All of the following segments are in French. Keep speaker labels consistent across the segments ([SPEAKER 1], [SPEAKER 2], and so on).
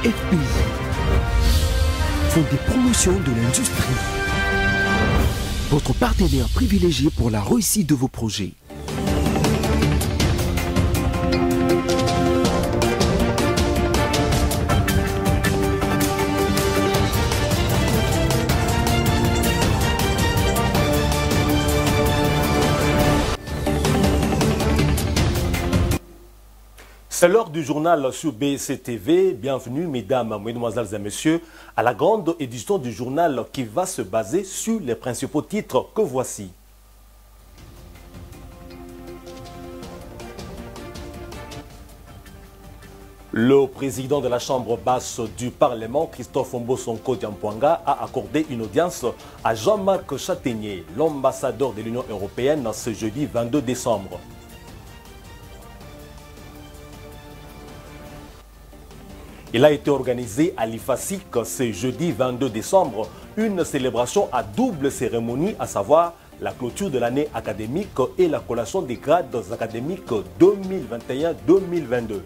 [SPEAKER 1] FPI font des promotions de l'industrie. Votre partenaire privilégié pour la réussite de vos projets.
[SPEAKER 2] C'est l'heure du journal sur BCTV. Bienvenue, mesdames, mesdemoiselles et messieurs, à la grande édition du journal qui va se baser sur les principaux titres que voici. Le président de la Chambre basse du Parlement, Christophe Mbosonko Diampouanga, a accordé une audience à Jean-Marc Châtaignier, l'ambassadeur de l'Union européenne, ce jeudi 22 décembre. Il a été organisé à l'IFASIC ce jeudi 22 décembre, une célébration à double cérémonie, à savoir la clôture de l'année académique et la collation des grades académiques 2021-2022.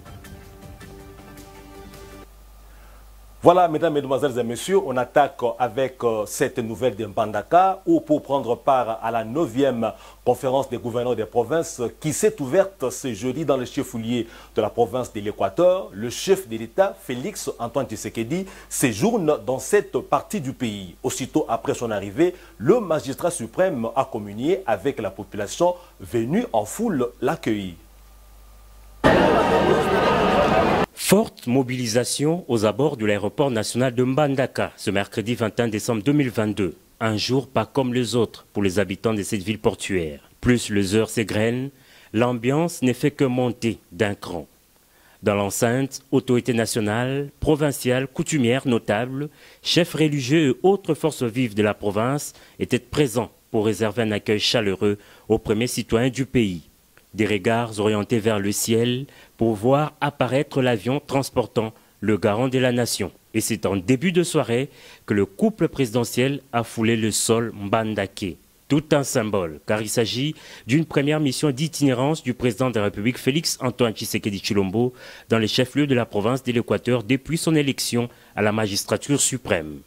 [SPEAKER 2] Voilà, mesdames, mesdemoiselles et messieurs, on attaque avec cette nouvelle de Mbandaka, où pour prendre part à la 9e conférence des gouverneurs des provinces qui s'est ouverte ce jeudi dans le chef-lieu de la province de l'Équateur, le chef de l'État, Félix Antoine Tshisekedi, séjourne dans cette partie du pays. Aussitôt après son arrivée, le magistrat suprême a communié avec la population venue en foule l'accueillir.
[SPEAKER 3] Forte mobilisation aux abords de l'aéroport national de Mbandaka ce mercredi 21 décembre 2022. Un jour pas comme les autres pour les habitants de cette ville portuaire. Plus les heures s'égrènent, l'ambiance n'est fait que monter d'un cran. Dans l'enceinte, autorités nationales, provinciales, coutumières, notables, chefs religieux et autres forces vives de la province étaient présents pour réserver un accueil chaleureux aux premiers citoyens du pays. Des regards orientés vers le ciel pour voir apparaître l'avion transportant le garant de la nation. Et c'est en début de soirée que le couple présidentiel a foulé le sol Mbandake. Tout un symbole, car il s'agit d'une première mission d'itinérance du président de la République Félix Antoine Tshisekedi Tshilombo dans les chefs-lieux de la province de l'Équateur depuis son élection à la magistrature suprême.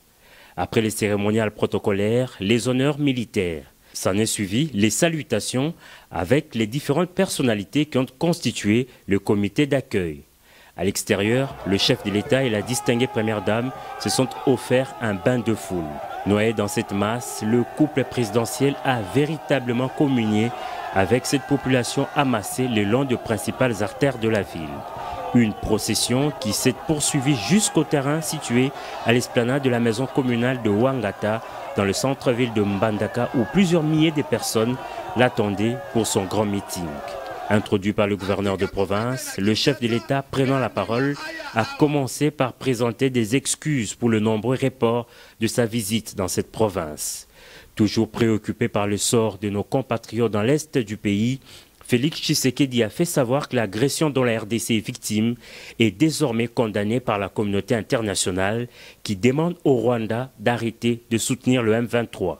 [SPEAKER 3] Après les cérémoniales protocolaires, les honneurs militaires, s'en est suivi les salutations avec les différentes personnalités qui ont constitué le comité d'accueil. À l'extérieur, le chef de l'État et la distinguée première dame se sont offerts un bain de foule. Noyé dans cette masse, le couple présidentiel a véritablement communié avec cette population amassée le long des principales artères de la ville. Une procession qui s'est poursuivie jusqu'au terrain situé à l'esplanade de la maison communale de Wangata, dans le centre-ville de Mbandaka, où plusieurs milliers de personnes l'attendaient pour son grand meeting. Introduit par le gouverneur de province, le chef de l'État, prenant la parole, a commencé par présenter des excuses pour le nombreux reports de sa visite dans cette province. Toujours préoccupé par le sort de nos compatriotes dans l'est du pays, Félix Tshisekedi a fait savoir que l'agression dont la RDC est victime est désormais condamnée par la communauté internationale qui demande au Rwanda d'arrêter de soutenir le M23.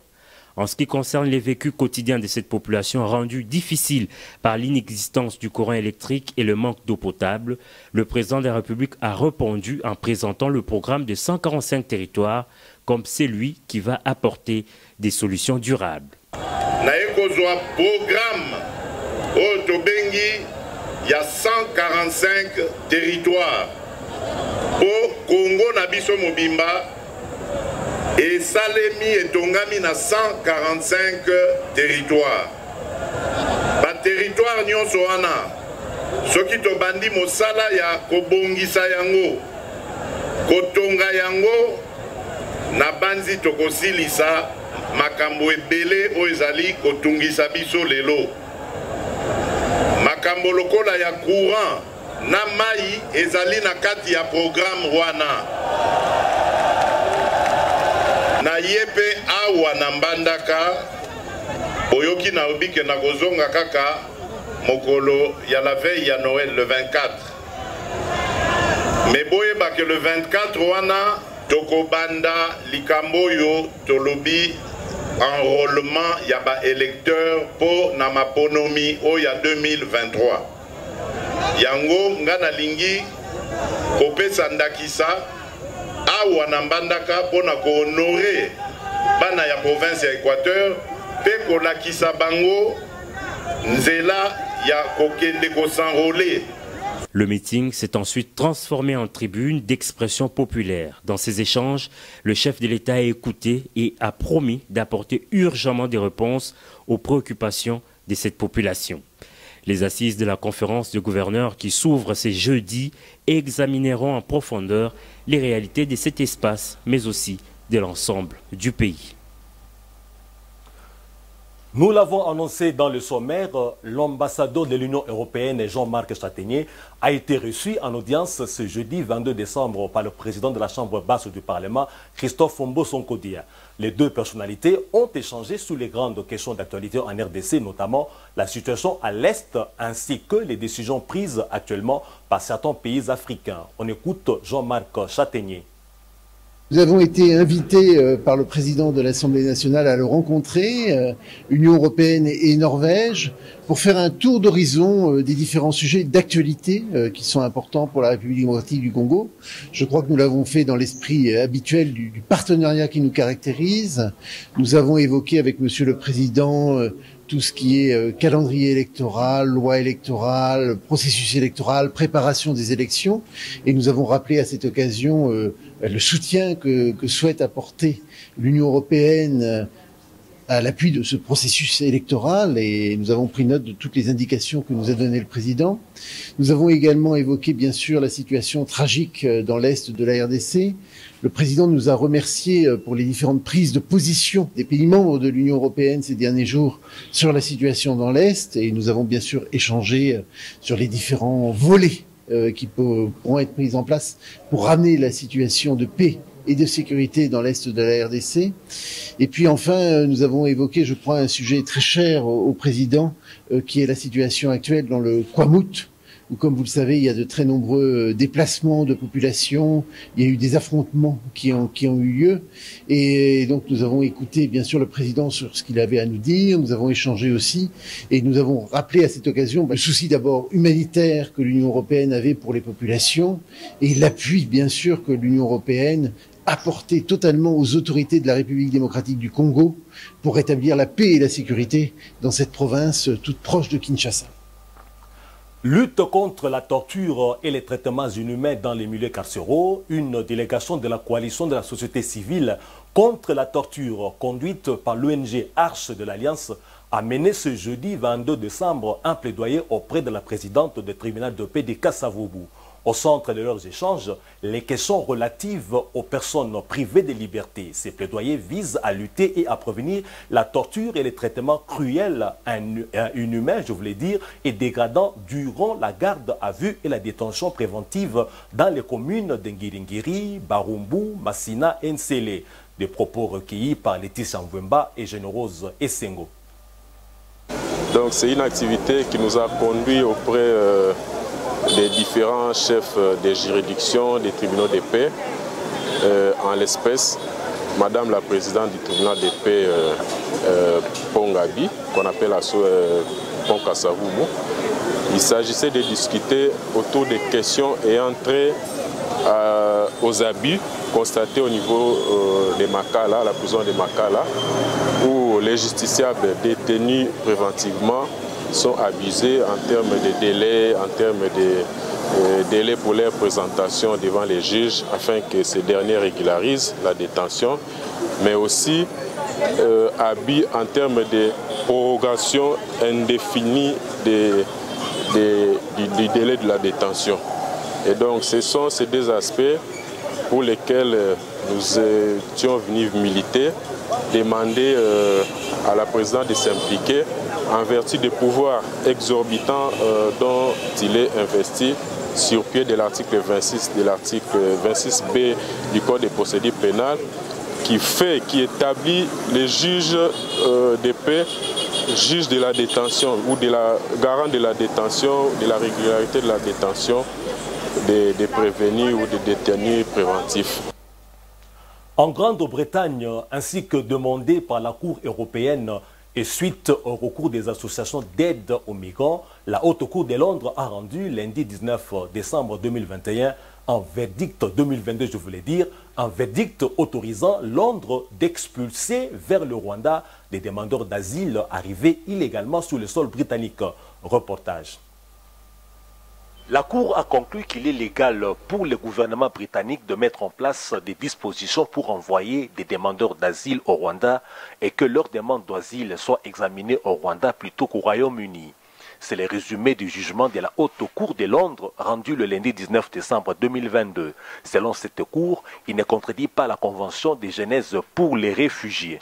[SPEAKER 3] En ce qui concerne les vécus quotidiens de cette population rendue difficile par l'inexistence du courant électrique et le manque d'eau potable, le président de la République a répondu en présentant le programme de 145 territoires comme celui qui va apporter des solutions durables.
[SPEAKER 4] Au Tobengi, il y a 145 territoires. Au Congo, Nabiso Mobimba, et Salemi et Tongami, na 145 territoires. Ba territoire nyonso wana, soki to bandi mosala ya kobongisa yango, kotonga yango, na banzi tokosilisa makambo ebele o ezali kotungisa biso lelo. Makambo lokola ya courant na mai ezali na kati ya programme wana. Na yepe awa na Mbandaka oyoki na obike na kozonga kaka mokolo ya la veille ya Noël le 24. Mais boyeba que le 24 wana tokobanda likambo yo tolobi enrôlement ya ba électeur po na maponomi o ya 2023. Yango ngana lingi kopesa ndakisa awa na Mbandaka pona ko honorer bana ya province ya Équateur pe ko lakisa bango nzela ya kokende ko s'enrôler.
[SPEAKER 3] Le meeting s'est ensuite transformé en tribune d'expression populaire. Dans ces échanges, le chef de l'État a écouté et a promis d'apporter urgemment des réponses aux préoccupations de cette population. Les assises de la conférence de gouverneurs qui s'ouvrent ce jeudi examineront en profondeur les réalités de cet espace, mais aussi de l'ensemble du pays.
[SPEAKER 2] Nous l'avons annoncé dans le sommaire, l'ambassadeur de l'Union européenne, Jean-Marc Châtaignier, a été reçu en audience ce jeudi 22 décembre par le président de la Chambre basse du Parlement, Christophe Mbossonkodia. Les deux personnalités ont échangé sur les grandes questions d'actualité en RDC, notamment la situation à l'Est ainsi que les décisions prises actuellement par certains pays africains. On écoute Jean-Marc Châtaignier.
[SPEAKER 5] Nous avons été invités par le président de l'Assemblée nationale à le rencontrer, Union européenne et Norvège, pour faire un tour d'horizon des différents sujets d'actualité qui sont importants pour la République démocratique du Congo. Je crois que nous l'avons fait dans l'esprit habituel du partenariat qui nous caractérise. Nous avons évoqué avec Monsieur le Président tout ce qui est calendrier électoral, loi électorale, processus électoral, préparation des élections. Et nous avons rappelé à cette occasion le soutien que souhaite apporter l'Union européenne à l'appui de ce processus électoral, et nous avons pris note de toutes les indications que nous a données le président. Nous avons également évoqué bien sûr la situation tragique dans l'Est de la RDC. Le président nous a remerciés pour les différentes prises de position des pays membres de l'Union européenne ces derniers jours sur la situation dans l'Est, et nous avons bien sûr échangé sur les différents volets qui pourront être mis en place pour ramener la situation de paix et de sécurité dans l'Est de la RDC. Et puis enfin, nous avons évoqué, je crois, un sujet très cher au président, qui est la situation actuelle dans le Kwamut, où, comme vous le savez, il y a de très nombreux déplacements de population, il y a eu des affrontements qui ont eu lieu, et donc nous avons écouté bien sûr le président sur ce qu'il avait à nous dire, nous avons échangé aussi, et nous avons rappelé à cette occasion le souci d'abord humanitaire que l'Union européenne avait pour les populations, et l'appui bien sûr que l'Union européenne apporté totalement aux autorités de la République démocratique du Congo pour rétablir la paix et la sécurité dans cette province toute proche de Kinshasa.
[SPEAKER 2] Lutte contre la torture et les traitements inhumains dans les milieux carcéraux, une délégation de la coalition de la société civile contre la torture conduite par l'ONG Arche de l'Alliance a mené ce jeudi 22 décembre un plaidoyer auprès de la présidente du tribunal de paix de Kasavubu. Au centre de leurs échanges, les questions relatives aux personnes privées de liberté. Ces plaidoyers visent à lutter et à prévenir la torture et les traitements cruels, inhumains, je voulais dire, et dégradants durant la garde à vue et la détention préventive dans les communes d'Ngiringiri, Barumbu, Massina et Nsele. Des propos recueillis par Laetitia Mvemba et Générose Essengo.
[SPEAKER 6] Donc c'est une activité qui nous a conduit auprès des différents chefs des juridictions, des tribunaux de paix, en l'espèce, Madame la présidente du tribunal de paix Pongabi, qu'on appelle Pont Kasavubu. Il s'agissait de discuter autour des questions ayant trait aux abus constatés au niveau de Makala, la prison de Makala, où les justiciables détenus préventivement sont abusés en termes de délais, en termes de délais pour leur présentation devant les juges afin que ces derniers régularisent la détention, mais aussi abus en termes de prorogation indéfinie du délai de la détention. Et donc ce sont ces deux aspects pour lesquels nous étions venus militer, demander à la présidente de s'impliquer en vertu des pouvoirs exorbitants dont il est investi sur pied de l'article 26 de l'article 26B du Code des procédures pénales qui établit les juges de paix, juges de la détention ou de la garant de la détention, de la régularité de la détention des prévenus ou des détenus préventifs.
[SPEAKER 2] En Grande-Bretagne, ainsi que demandé par la Cour européenne et suite au recours des associations d'aide aux migrants, la Haute Cour de Londres a rendu lundi 19 décembre 2021 un verdict 2022, je voulais dire, un verdict autorisant Londres d'expulser vers le Rwanda des demandeurs d'asile arrivés illégalement sur le sol britannique. Reportage. La Cour a conclu qu'il est légal pour le gouvernement britannique de mettre en place des dispositions pour envoyer des demandeurs d'asile au Rwanda et que leur demande d'asile soit examinée au Rwanda plutôt qu'au Royaume-Uni. C'est le résumé du jugement de la Haute Cour de Londres rendu le lundi 19 décembre 2022. Selon cette Cour, il ne contredit pas la Convention de Genève pour les réfugiés.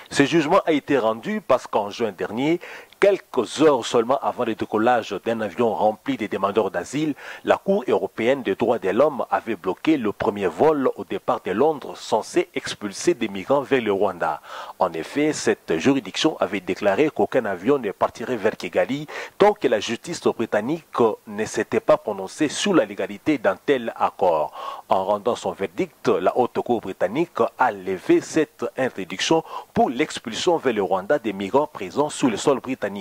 [SPEAKER 2] Ce jugement a été rendu parce qu'en juin dernier, quelques heures seulement avant le décollage d'un avion rempli de demandeurs d'asile, la Cour européenne des droits de l'homme avait bloqué le premier vol au départ de Londres censé expulser des migrants vers le Rwanda. En effet, cette juridiction avait déclaré qu'aucun avion ne partirait vers Kigali tant que la justice britannique ne s'était pas prononcée sur la légalité d'un tel accord. En rendant son verdict, la Haute Cour britannique a levé cette interdiction pour l'expulsion vers le Rwanda des migrants présents sur le sol britannique.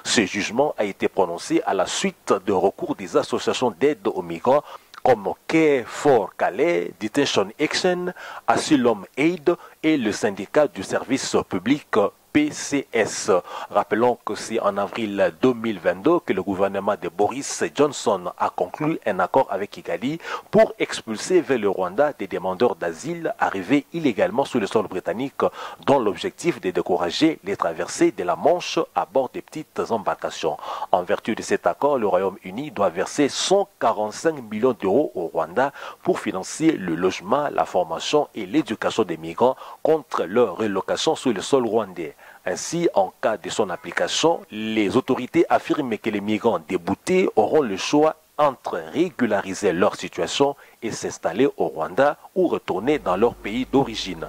[SPEAKER 2] Ce jugement a été prononcé à la suite de recours des associations d'aide aux migrants comme Care for Calais, Detention Action, Asylum Aid et le syndicat du service public PCS. Rappelons que c'est en avril 2022 que le gouvernement de Boris Johnson a conclu un accord avec Kigali pour expulser vers le Rwanda des demandeurs d'asile arrivés illégalement sur le sol britannique, dont l'objectif est de décourager les traversées de la Manche à bord de petites embarcations. En vertu de cet accord, le Royaume-Uni doit verser 145 millions d'euros au Rwanda pour financer le logement, la formation et l'éducation des migrants contre leur relocation sur le sol rwandais. Ainsi, en cas de son application, les autorités affirment que les migrants déboutés auront le choix entre régulariser leur situation et s'installer au Rwanda ou retourner dans leur pays d'origine.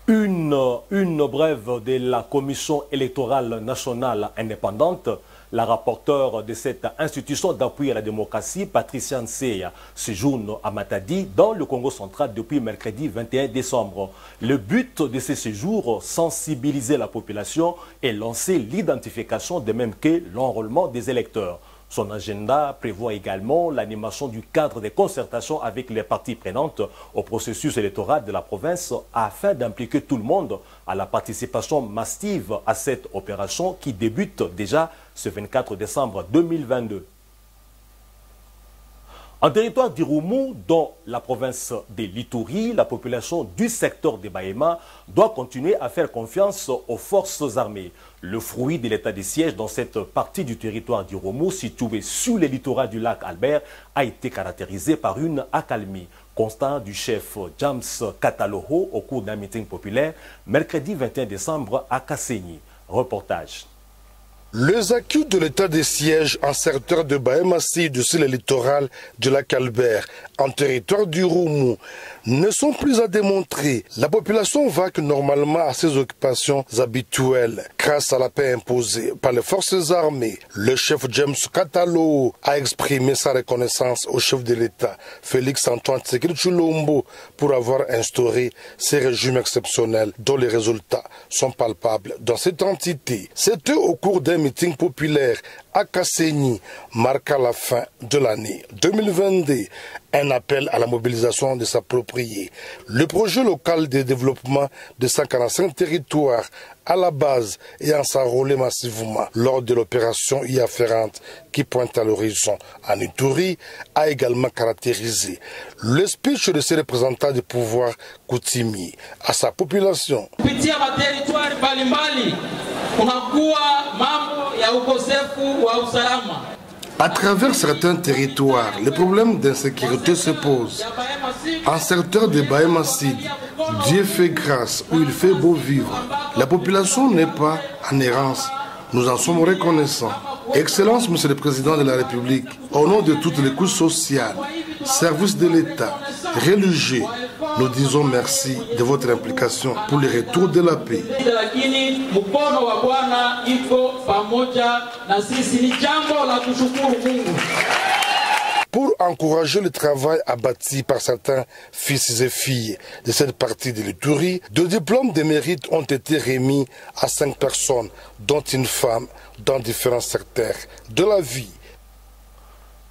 [SPEAKER 2] Une brève de la Commission électorale nationale indépendante. La rapporteure de cette institution d'appui à la démocratie, Patricia Nseya, séjourne à Matadi, dans le Congo central, depuis mercredi 21 décembre. Le but de ce séjour, sensibiliser la population et lancer l'identification de même que l'enrôlement des électeurs. Son agenda prévoit également l'animation du cadre de concertation avec les parties prenantes au processus électoral de la province afin d'impliquer tout le monde à la participation massive à cette opération qui débute déjà ce 24 décembre 2022. En territoire d'Irumu, dans la province de l'Ituri, la population du secteur de Bahema doit continuer à faire confiance aux forces armées. Le fruit de l'état de siège dans cette partie du territoire d'Irumu, située sur le littoral du lac Albert, a été caractérisé par une accalmie. Constat du chef James Kataloho au cours d'un meeting populaire, mercredi 21 décembre à Kasenyi. Reportage.
[SPEAKER 7] Les acquis de l'état de siège en secteur de Bahema-Sud sur le littoral du lac Albert, en territoire d'Irumu, ne sont plus à démontrer. La population vaque normalement à ses occupations habituelles grâce à la paix imposée par les forces armées. Le chef James Katalo a exprimé sa reconnaissance au chef de l'État, Félix-Antoine Tshisekedi Tshilombo, pour avoir instauré ces régimes exceptionnels dont les résultats sont palpables dans cette entité. C'était au cours d'un meeting populaire à Kasenyi, marqua la fin de l'année 2022. Un appel à la mobilisation de s'approprier le projet local de développement de 145 territoires à la base et en s'enrôler massivement lors de l'opération y afférente qui pointe à l'horizon en Ituri a également caractérisé le speech de ses représentants du pouvoir coutumier à sa population. À travers certains territoires, les problèmes d'insécurité se posent. En secteur de Bahema-Sud, Dieu fait grâce où il fait beau vivre. La population n'est pas en errance. Nous en sommes reconnaissants. Excellence, Monsieur le Président de la République, au nom de toutes les couches sociales, services de l'État, religieux, nous disons merci de votre implication pour le retour de la paix. Pour encourager le travail abattu par certains fils et filles de cette partie de l'Ituri, deux diplômes de mérite ont été remis à 5 personnes, dont une femme, dans différents secteurs de la vie.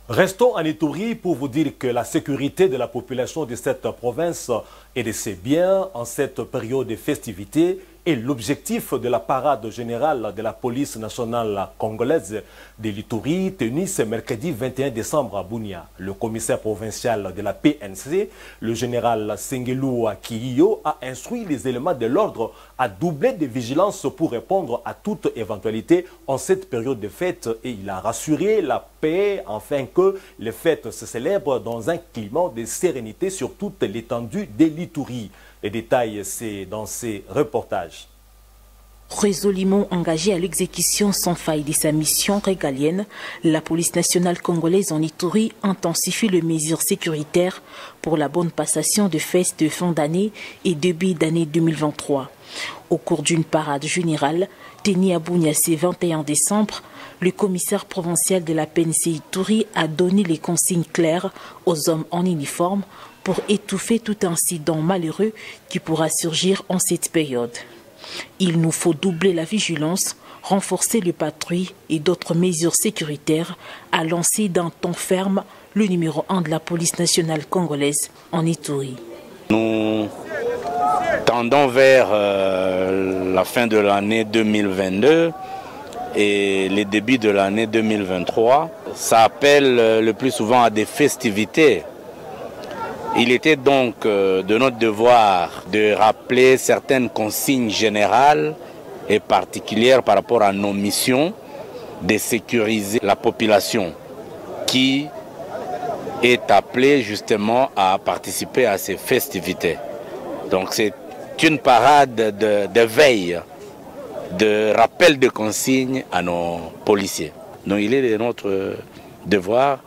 [SPEAKER 2] Restons en Ituri pour vous dire que la sécurité de la population de cette province et de ses biens en cette période de festivités est l'objectif de la parade générale de la police nationale congolaise de l'Ituri tenue ce mercredi 21 décembre à Bunia. Le commissaire provincial de la PNC, le général Sengelou Kiyo, a instruit les éléments de l'ordre à doubler de vigilance pour répondre à toute éventualité en cette période de fête et il a rassuré la paix afin que les fêtes se célèbrent dans un climat de sérénité sur toute l'étendue de l'Ituri. Les détails, c'est dans ces reportages.
[SPEAKER 8] Résolument engagée à l'exécution sans faille de sa mission régalienne, la police nationale congolaise en Ituri intensifie les mesures sécuritaires pour la bonne passation de fêtes de fin d'année et début d'année 2023. Au cours d'une parade générale tenue à Bunia ce 21 décembre, le commissaire provincial de la PNC Ituri a donné les consignes claires aux hommes en uniforme pour étouffer tout incident malheureux qui pourra surgir en cette période. Il nous faut doubler la vigilance, renforcer le patrouille et d'autres mesures sécuritaires, a lancé d'un ton ferme le numéro 1 de la police nationale congolaise en Ituri.
[SPEAKER 9] Nous tendons vers la fin de l'année 2022 et le début de l'année 2023. Ça appelle le plus souvent à des festivités. Il était donc de notre devoir de rappeler certaines consignes générales et particulières par rapport à nos missions, de sécuriser la population qui est appelée justement à participer à ces festivités. Donc c'est une parade de veille, de rappel de consignes à nos policiers. Donc il est de notre devoir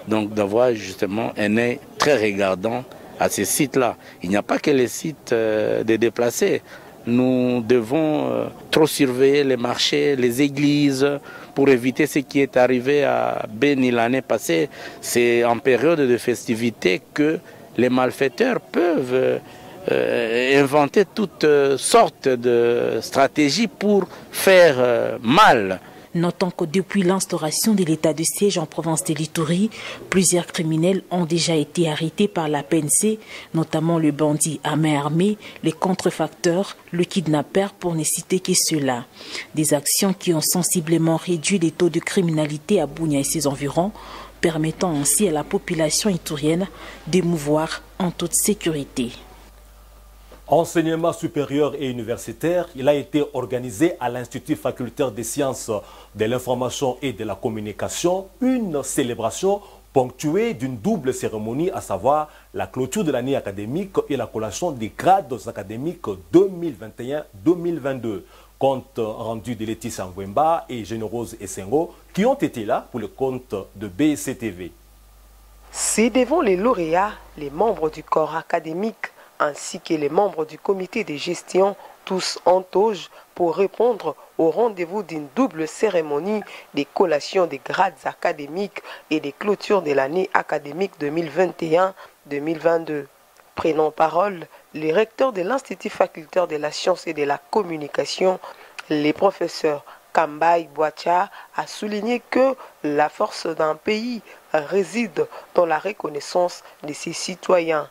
[SPEAKER 9] donc d'avoir justement un œil très regardant à ces sites-là. Il n'y a pas que les sites des déplacés. Nous devons trop surveiller les marchés, les églises, pour éviter ce qui est arrivé à Beni l'année passée. C'est en période de festivité que les malfaiteurs peuvent inventer toutes sortes de stratégies pour faire mal.
[SPEAKER 8] Notons que depuis l'instauration de l'état de siège en province de l'Ituri, plusieurs criminels ont déjà été arrêtés par la PNC, notamment le bandit à main armée, les contrefacteurs, le kidnappeur pour ne citer que ceux-là. Des actions qui ont sensiblement réduit les taux de criminalité à Bunia et ses environs, permettant ainsi à la population iturienne d'émouvoir en toute sécurité.
[SPEAKER 2] Enseignement supérieur et universitaire, il a été organisé à l'Institut facultaire des sciences de l'information et de la communication une célébration ponctuée d'une double cérémonie, à savoir la clôture de l'année académique et la collation des grades académiques 2021-2022. Compte rendu de Laetitia Ngwemba et Générose Essengo qui ont été là pour le compte de BCTV.
[SPEAKER 10] C'est devant les lauréats, les membres du corps académique ainsi que les membres du comité de gestion, tous en toge, pour répondre au rendez-vous d'une double cérémonie des collations des grades académiques et des clôtures de l'année académique 2021-2022. Prenant parole, les recteurs de l'Institut facultaire de la science et de la communication, les professeurs Kambai Boacha, a souligné que la force d'un pays réside dans la reconnaissance de ses citoyens.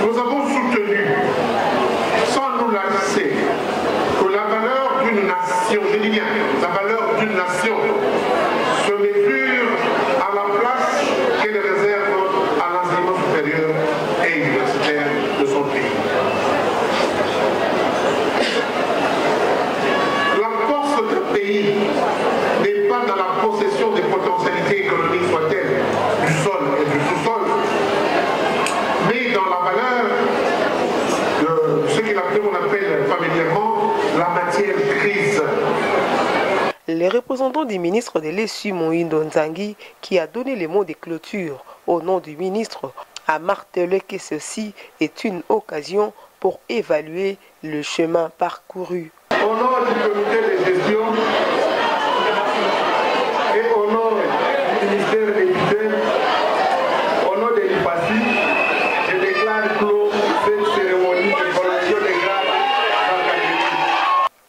[SPEAKER 4] Nous avons soutenu, sans nous lasser, que la valeur d'une nation, je dis bien, la valeur d'une nation se mesure à la place qu'elle réserve à l'enseignement supérieur et universitaire de son pays. La force d'un pays n'est pas dans la possession des potentialités économiques soit-elle, du sol et du sous-sol, mais dans la valeur de ce qu'on appelle familièrement la matière grise.
[SPEAKER 10] Les représentants du ministre de l'ESU Moïndo Nzangi, qui a donné les mots de clôture au nom du ministre, a martelé que ceci est une occasion pour évaluer le chemin parcouru.
[SPEAKER 4] Au nom du comité de gestion et au nom du ministère de l'Éducation, au nom de l'IPASI, je déclare clos cette cérémonie de collation des grades académiques.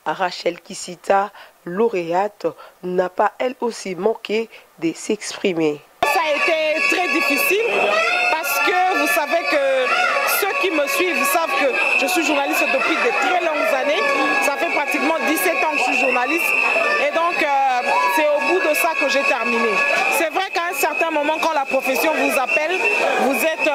[SPEAKER 10] Rachel Kisita, lauréate, n'a pas elle aussi manqué de s'exprimer.
[SPEAKER 11] ça a été très difficile parce que vous savez que ceux qui me suivent savent que je suis journaliste depuis de très longues années. Ça fait pratiquement 17 ans que je suis journaliste et donc c'est au bout de ça que j'ai terminé. C'est vrai qu'à un certain moment, quand la profession vous appelle, vous êtes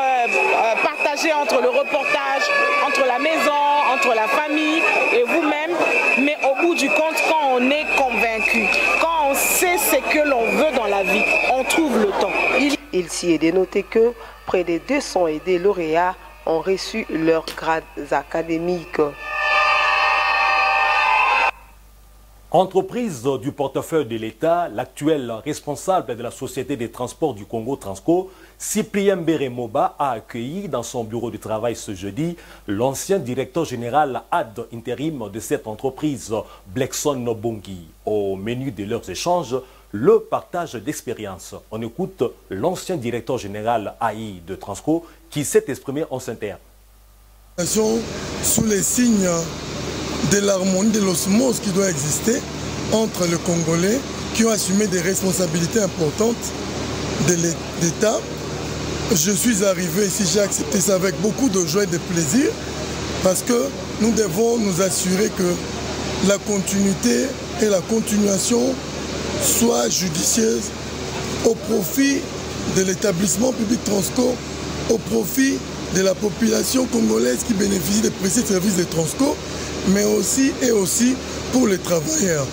[SPEAKER 11] partagé entre le reportage, entre la maison, entre la famille et vous-même. Mais au bout du compte, quand on est convaincu, quand on sait ce que l'on veut dans la vie, on trouve le temps.
[SPEAKER 10] Il s'y est dénoté que près de 200 aidés lauréats ont reçu leurs grades académiques.
[SPEAKER 2] Entreprise du portefeuille de l'État, l'actuel responsable de la Société des transports du Congo Transco, Cyprien Bérémoba, a accueilli dans son bureau de travail ce jeudi l'ancien directeur général ad intérim de cette entreprise, Blexon Nobongi. Au menu de leurs échanges, le partage d'expérience. On écoute l'ancien directeur général AI de Transco qui s'est exprimé en ces termes.
[SPEAKER 12] Sous les signes de l'harmonie, de l'osmose qui doit exister entre les Congolais qui ont assumé des responsabilités importantes de l'État. Je suis arrivé ici, j'ai accepté ça avec beaucoup de joie et de plaisir parce que nous devons nous assurer que la continuité et la continuation soient judicieuses au profit de l'établissement public Transco, au profit de la population congolaise qui bénéficie des précieux services de Transco, mais aussi et aussi pour les travailleurs.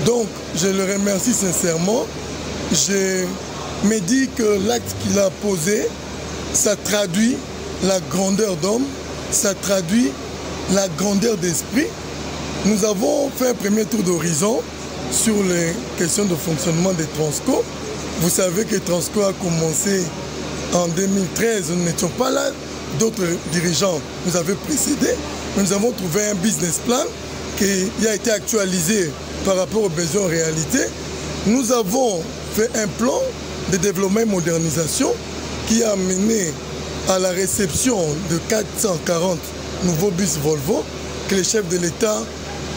[SPEAKER 12] Donc, je le remercie sincèrement. Je me dis que l'acte qu'il a posé, ça traduit la grandeur d'homme, ça traduit la grandeur d'esprit. Nous avons fait un premier tour d'horizon sur les questions de fonctionnement des Transco. Vous savez que Transco a commencé en 2013, nous n'étions pas là, d'autres dirigeants nous avaient précédés. Nous avons trouvé un business plan qui a été actualisé par rapport aux besoins en réalité. Nous avons fait un plan de développement et modernisation qui a mené à la réception de 440 nouveaux bus Volvo que le chef de l'État,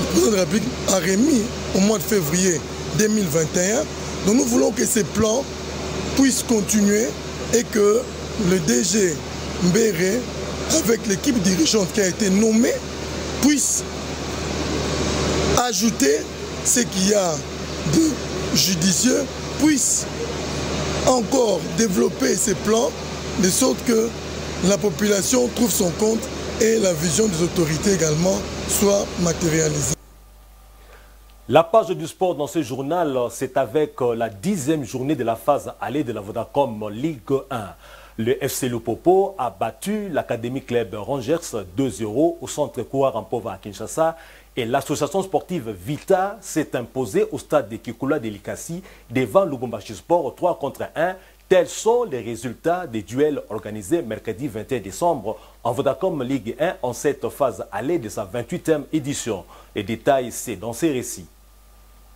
[SPEAKER 12] le président de la République, a remis au mois de février 2021. Donc nous voulons que ces plans puissent continuer et que le DG Mbéré, avec l'équipe dirigeante qui a été nommée, puisse ajouter ce qu'il y a de judicieux, puisse encore développer ces plans de sorte que la population trouve son compte et la vision des autorités également soit matérialisée.
[SPEAKER 2] La page du sport dans ce journal, c'est avec la 10e journée de la phase allée de la Vodacom Ligue 1. Le FC Lupopo a battu l'Académie Club Rangers 2-0 au centre Kouarampova à Kinshasa et l'association sportive Vita s'est imposée au stade de Kikula de Likasi devant Lubumbashi Sport 3-1. Tels sont les résultats des duels organisés mercredi 21 décembre en Vodacom Ligue 1 en cette phase allée de sa 28e édition. Les détails, c'est dans ces récits.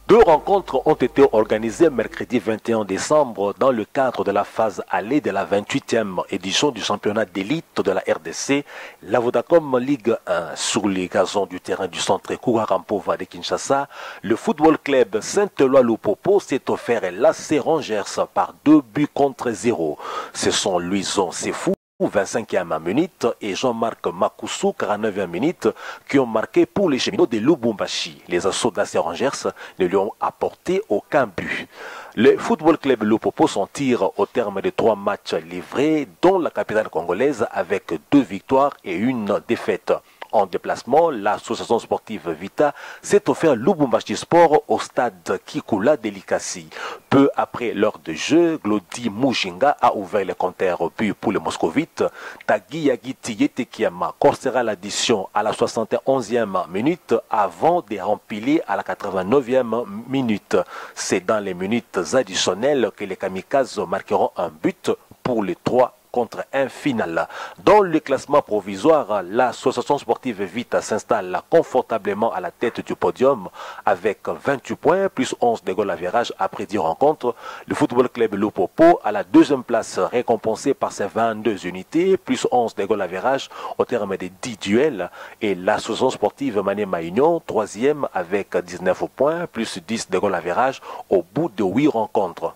[SPEAKER 2] Deux rencontres ont été organisées mercredi 21 décembre dans le cadre de la phase allée de la 28e édition du championnat d'élite de la RDC, la Vodacom Ligue 1. Sur les gazons du terrain du centre Kouarampova de Kinshasa, le football club Saint-Éloi Lupopo s'est offert l'AC Rangers par 2-0. Ce sont Louison Sefou, 25e minute, et Jean-Marc Makoussou, 49e minute, qui ont marqué pour les cheminots de Lubumbashi. Les assauts d'AC Rangers ne lui ont apporté aucun but. Le football club Lupopo s'en tire au terme de 3 matchs livrés, dont la capitale congolaise avec 2 victoires et 1 défaite. En déplacement, l'association sportive Vita s'est offert Lubumbashi Sport au stade Kikula de Likasi. Peu après l'heure de jeu, Glody Mujinga a ouvert les compteurs au but pour les Moscovites. Tagi Yagiti Yetekiama corsera l'addition à la 71e minute avant de rempiler à la 89e minute. C'est dans les minutes additionnelles que les Kamikazes marqueront un but pour les 3 contre un final. Dans le classement provisoire, l'association sportive Vita s'installe confortablement à la tête du podium avec 28 points plus 11 de goal average après 10 rencontres. Le football club Lupopo à la 2e place récompensé par ses 22 unités plus 11 de goal average au terme des 10 duels et l'association sportive Manema Union 3e avec 19 points plus 10 de goal average au bout de 8 rencontres.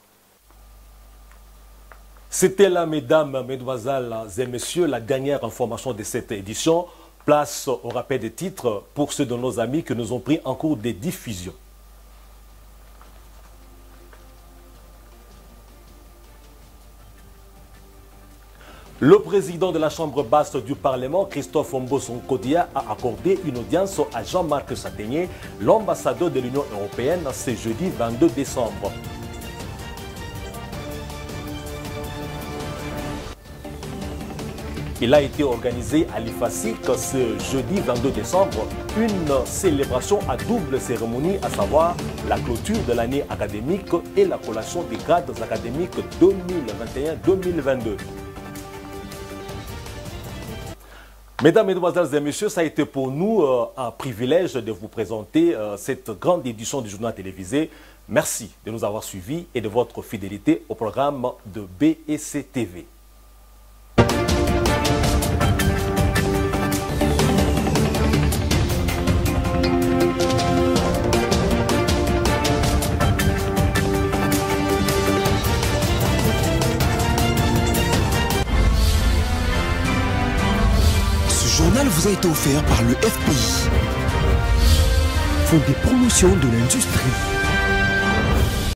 [SPEAKER 2] C'était là, mesdames, mesdemoiselles et messieurs, la dernière information de cette édition. Place au rappel des titres pour ceux de nos amis qui nous ont pris en cours de diffusion. Le président de la Chambre basse du Parlement, Christophe Mboson-Kodia, a accordé une audience à Jean-Marc Châtaignier, l'ambassadeur de l'Union européenne, ce jeudi 22 décembre. Il a été organisé à l'IFASIC ce jeudi 22 décembre une célébration à double cérémonie, à savoir la clôture de l'année académique et la collation des grades académiques 2021-2022. Mesdames, Mesdemoiselles et Messieurs, ça a été pour nous un privilège de vous présenter cette grande édition du journal télévisé. Merci de nous avoir suivis et de votre fidélité au programme de BEC TV.
[SPEAKER 1] Ce journal vous a été offert par le FPI, Fonds des promotions de l'industrie.